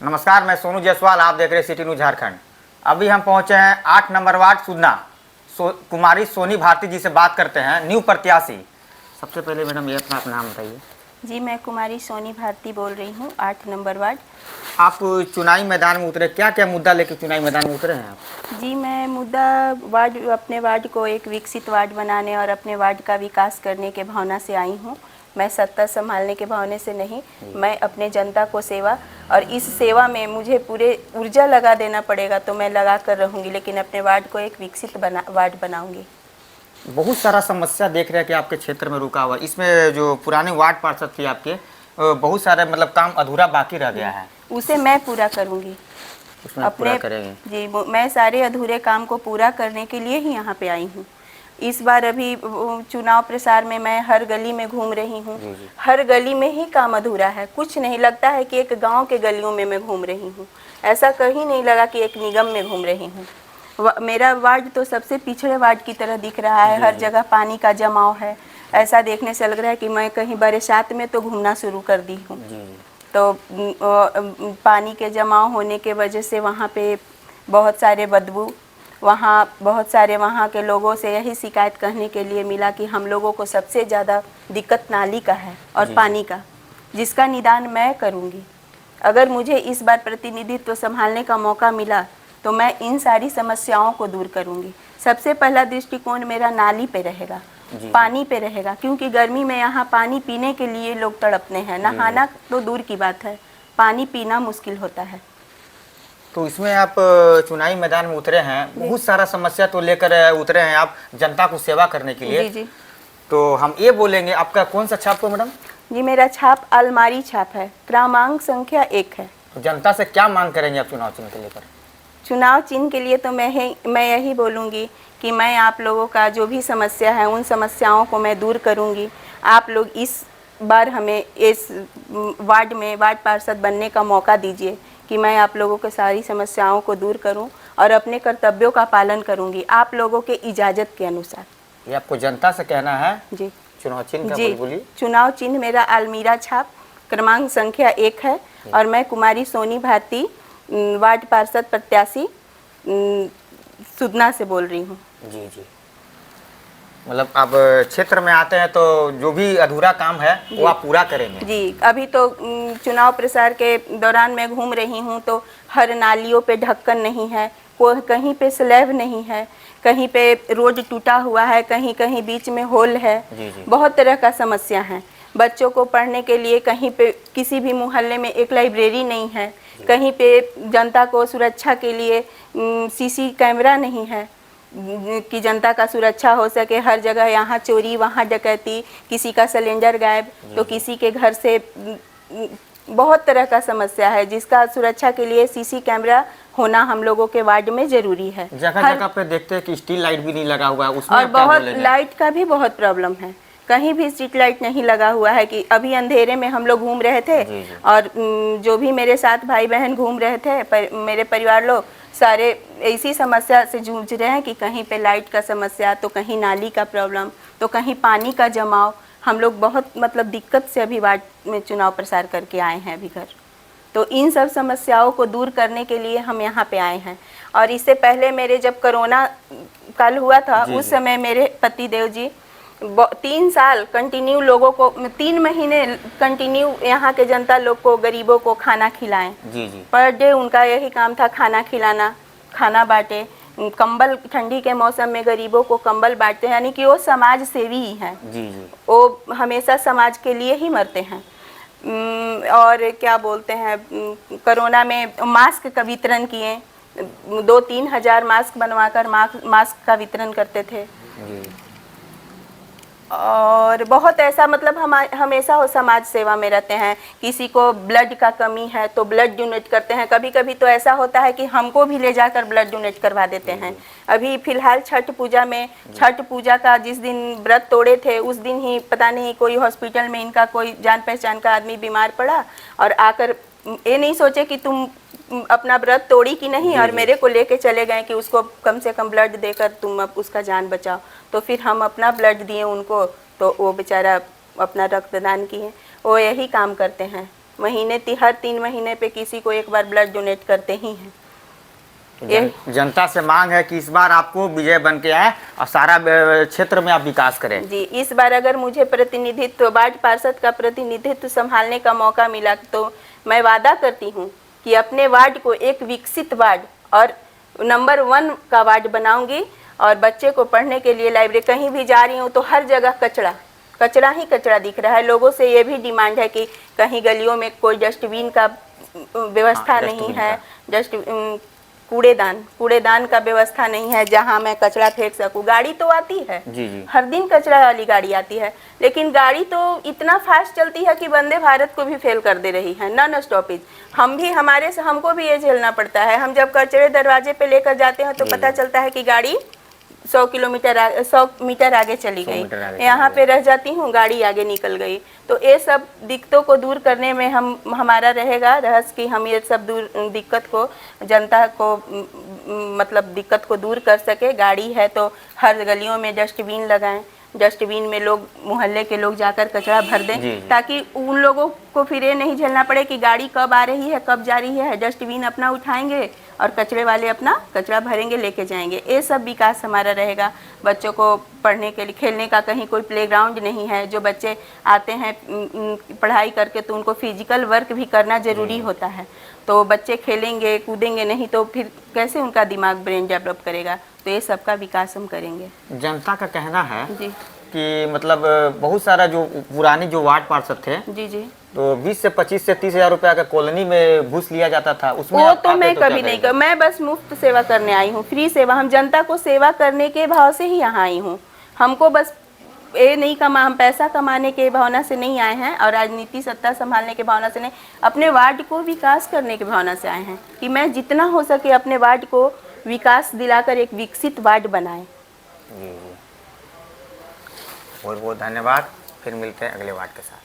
नमस्कार, मैं सोनू जायसवाल, आप देख रहे हैं सिटी न्यूज झारखंड। अभी हम पहुंचे हैं 8 नंबर वार्ड सुदना। कुमारी सोनी भारती जी से बात करते हैं, न्यू प्रत्याशी। सबसे पहले मैडम ये अपना नाम बताइए। जी, मैं कुमारी सोनी भारती बोल रही हूँ, 8 नंबर वार्ड। आप चुनावी मैदान में उतरे, क्या क्या मुद्दा लेकर चुनावी मैदान में उतरे हैं आप? जी, मैं मुद्दा अपने वार्ड को एक विकसित वार्ड बनाने और अपने वार्ड का विकास करने के भावना से आई हूँ। मैं सत्ता संभालने के भावने से नहीं, मैं अपने जनता को सेवा, और इस सेवा में मुझे पूरे ऊर्जा लगा देना पड़ेगा तो मैं लगा कर रहूँगी, लेकिन अपने वार्ड को एक विकसित वार्ड बनाऊँगी। बहुत सारा समस्या देख रहे हैं कि आपके क्षेत्र में रुका हुआ। इसमें जो पुराने वार्ड पार्षद थे आपके, बहुत सारे मतलब काम अधूरा बाकी रह गया है, उसे मैं पूरा करूँगी। उसमें पूरा करेंगे। जी, मैं सारे अधूरे काम को पूरा करने के लिए ही यहाँ पे आई हूँ। इस बार अभी चुनाव प्रचार में मैं हर गली में घूम रही हूँ। हर गली में ही काम अधूरा है, कुछ नहीं लगता है कि एक गांव के गलियों में मैं घूम रही हूँ। ऐसा कहीं नहीं लगा कि एक निगम में घूम रही हूँ। मेरा वार्ड तो सबसे पिछड़े वार्ड की तरह दिख रहा है। हर जगह पानी का जमाव है। ऐसा देखने से लग रहा है कि मैं कहीं बरसात में तो घूमना शुरू कर दी हूँ। तो पानी के जमाव होने के वजह से वहाँ पे बहुत सारे बदबू, वहाँ के लोगों से यही शिकायत करने के लिए मिला कि हम लोगों को सबसे ज़्यादा दिक्कत नाली का है और पानी का, जिसका निदान मैं करूँगी। अगर मुझे इस बार प्रतिनिधित्व संभालने का मौका मिला तो मैं इन सारी समस्याओं को दूर करूँगी। सबसे पहला दृष्टिकोण मेरा नाली पे रहेगा, पानी पे रहेगा, क्योंकि गर्मी में यहाँ पानी पीने के लिए लोग तड़पने हैं। नहाना तो दूर की बात है, पानी पीना मुश्किल होता है। तो इसमें आप चुनावी मैदान में उतरे हैं, बहुत सारा समस्या तो लेकर उतरे हैं आप जनता को सेवा करने के लिए। जी। तो हम ये बोलेंगे, आपका कौन सा छाप है मैडम? जी, मेरा छाप अलमारी छाप है, क्रमांक संख्या 1 है। तो जनता से क्या मांग करेंगे आप चुनाव चिन्ह के लेकर? चुनाव चिन्ह के लिए तो मैं यही बोलूँगी कि मैं आप लोगों का जो भी समस्या है उन समस्याओं को मैं दूर करूँगी। आप लोग इस बार हमें इस वार्ड में वार्ड पार्षद बनने का मौका दीजिए कि मैं आप लोगों के सारी समस्याओं को दूर करूं और अपने कर्तव्यों का पालन करूंगी आप लोगों के इजाज़त के अनुसार। ये आपको जनता से कहना है? जी। चुनाव चिन्ह का बोलिए। चुनाव चिन्ह मेरा अलमीरा छाप, क्रमांक संख्या 1 है, और मैं कुमारी सोनी भारती वार्ड पार्षद प्रत्याशी सुदना से बोल रही हूँ। जी। मतलब आप क्षेत्र में आते हैं तो जो भी अधूरा काम है वो आप पूरा करेंगे? जी। अभी तो चुनाव प्रचार के दौरान मैं घूम रही हूँ तो हर नालियों पे ढक्कन नहीं है, कहीं पे स्लैब नहीं है, कहीं पे रोड टूटा हुआ है, कहीं कहीं बीच में होल है। बहुत तरह का समस्या है। बच्चों को पढ़ने के लिए कहीं पे किसी भी मोहल्ले में एक लाइब्रेरी नहीं है, कहीं पे जनता को सुरक्षा के लिए सीसी कैमरा नहीं है कि जनता का सुरक्षा हो सके। हर जगह यहाँ चोरी, वहाँ डकैती, किसी का सिलेंडर गायब तो किसी के घर से, बहुत तरह का समस्या है जिसका सुरक्षा के लिए सीसी कैमरा होना हम लोगों के वार्ड में जरूरी है। जगह जगह पे देखते हैं कि स्ट्रीट लाइट भी नहीं लगा हुआ है, उसमें और बहुत लाइट का भी बहुत प्रॉब्लम है। कहीं भी स्ट्रीट लाइट नहीं लगा हुआ है कि अभी अंधेरे में हम लोग घूम रहे थे और जो भी मेरे साथ भाई बहन घूम रहे थे, मेरे परिवार लोग सारे ऐसी समस्या से जूझ रहे हैं कि कहीं पे लाइट का समस्या, तो कहीं नाली का प्रॉब्लम, तो कहीं पानी का जमाव। हम लोग बहुत मतलब दिक्कत से अभी वार्ड में चुनाव प्रचार करके आए हैं अभी घर। तो इन सब समस्याओं को दूर करने के लिए हम यहाँ पे आए हैं। और इससे पहले मेरे जब कोरोना काल हुआ था उस समय मेरे पति देव जी 3 साल कंटिन्यू लोगों को, 3 महीने कंटिन्यू यहाँ के जनता लोग को, गरीबों को खाना खिलाएं। पर डे उनका यही काम था, खाना खिलाना, खाना बांटे, कंबल, ठंडी के मौसम में गरीबों को कंबल बांटते हैं, यानी कि वो समाज सेवी ही हैं। वो हमेशा समाज के लिए ही मरते हैं। और क्या बोलते हैं, कोरोना में मास्क का वितरण किए, 2-3 हज़ार मास्क बनवाकर मास्क का वितरण करते थे। और बहुत ऐसा मतलब हम हमेशा वो समाज सेवा में रहते हैं। किसी को ब्लड का कमी है तो ब्लड डोनेट करते हैं। कभी कभी तो ऐसा होता है कि हमको भी ले जाकर ब्लड डोनेट करवा देते हैं। अभी फिलहाल छठ पूजा में, छठ पूजा का जिस दिन व्रत तोड़े थे उस दिन ही पता नहीं कोई हॉस्पिटल में इनका कोई जान पहचान का आदमी बीमार पड़ा और आकर ये नहीं सोचे कि तुम अपना व्रत तोड़ी कि नहीं, और मेरे को लेके चले गए कि उसको कम से कम ब्लड देकर तुम अब उसका जान बचाओ। तो फिर हम अपना ब्लड दिए उनको, तो वो बेचारा अपना रक्तदान किए। वो यही काम करते हैं। हर 3 महीने पे किसी को एक बार ब्लड डोनेट करते ही हैं। जनता से मांग है कि इस बार आपको विजय बन के आए और सारा क्षेत्र में आप विकास करें। जी, इस बार अगर मुझे प्रतिनिधित्व, वार्ड पार्षद का प्रतिनिधित्व संभालने का मौका मिला तो मैं वादा करती हूँ कि अपने वार्ड को एक विकसित वार्ड और नंबर 1 का वार्ड बनाऊंगी। और बच्चे को पढ़ने के लिए लाइब्रेरी, कहीं भी जा रही हूँ तो हर जगह कचरा ही कचरा दिख रहा है। लोगों से ये भी डिमांड है कि कहीं गलियों में कोई डस्टबिन का व्यवस्था नहीं है, कूड़ेदान का व्यवस्था नहीं है जहां मैं कचरा फेंक सकूं। गाड़ी तो आती है जी। हर दिन कचरा वाली गाड़ी आती है, लेकिन गाड़ी तो इतना फास्ट चलती है कि वंदे भारत को भी फेल कर दे रही है, नॉन स्टॉपेज। हमको भी ये झेलना पड़ता है। हम जब कचरे दरवाजे पे लेकर जाते हैं तो पता चलता है कि गाड़ी 100 मीटर आगे चली गई, यहाँ पे रह जाती हूँ, गाड़ी आगे निकल गई। तो ये सब दिक्कतों को दूर करने में हमारा रहेगा रहस्य कि हम ये सब दिक्कत को, जनता को मतलब दिक्कत को दूर कर सके। गाड़ी है तो हर गलियों में डस्टबिन लगाएं, डस्टबिन में लोग, मोहल्ले के लोग जाकर कचरा भर दें, ताकि उन लोगों को फिर ये नहीं झेलना पड़े कि गाड़ी कब आ रही है कब जा रही है। डस्टबिन अपना उठाएंगे और कचरे वाले अपना कचरा भरेंगे, लेके जाएंगे। ये सब विकास हमारा रहेगा। बच्चों को पढ़ने के लिए, खेलने का कहीं कोई प्लेग्राउंड नहीं है। जो बच्चे आते हैं पढ़ाई करके तो उनको फिजिकल वर्क भी करना ज़रूरी होता है। तो बच्चे खेलेंगे कूदेंगे नहीं तो फिर कैसे उनका दिमाग, ब्रेन डेवलप करेगा। तो ये सब का विकास हम करेंगे। जनता का कहना है जी कि मतलब बहुत सारा जो पुरानी जो वार्ड पार्षद थे, जी तो 20 से 25 से 30 हजार रुपया का कॉलोनी में घूस लिया जाता था, उसमें वो तो मैं कभी नहीं कर, मैं बस मुफ्त सेवा करने आई हूँ, फ्री सेवा। हम जनता को सेवा करने के भाव से ही यहाँ आई हूँ। हमको बस ये नहीं हम पैसा कमाने के भावना से नहीं आए हैं और राजनीति सत्ता संभालने के भावना से नहीं, अपने वार्ड को विकास करने की भावना से आए हैं कि मैं जितना हो सके अपने वार्ड को विकास दिलाकर एक विकसित वार्ड बनाएं। बहुत बहुत धन्यवाद। फिर मिलते हैं अगले वार्ड के साथ।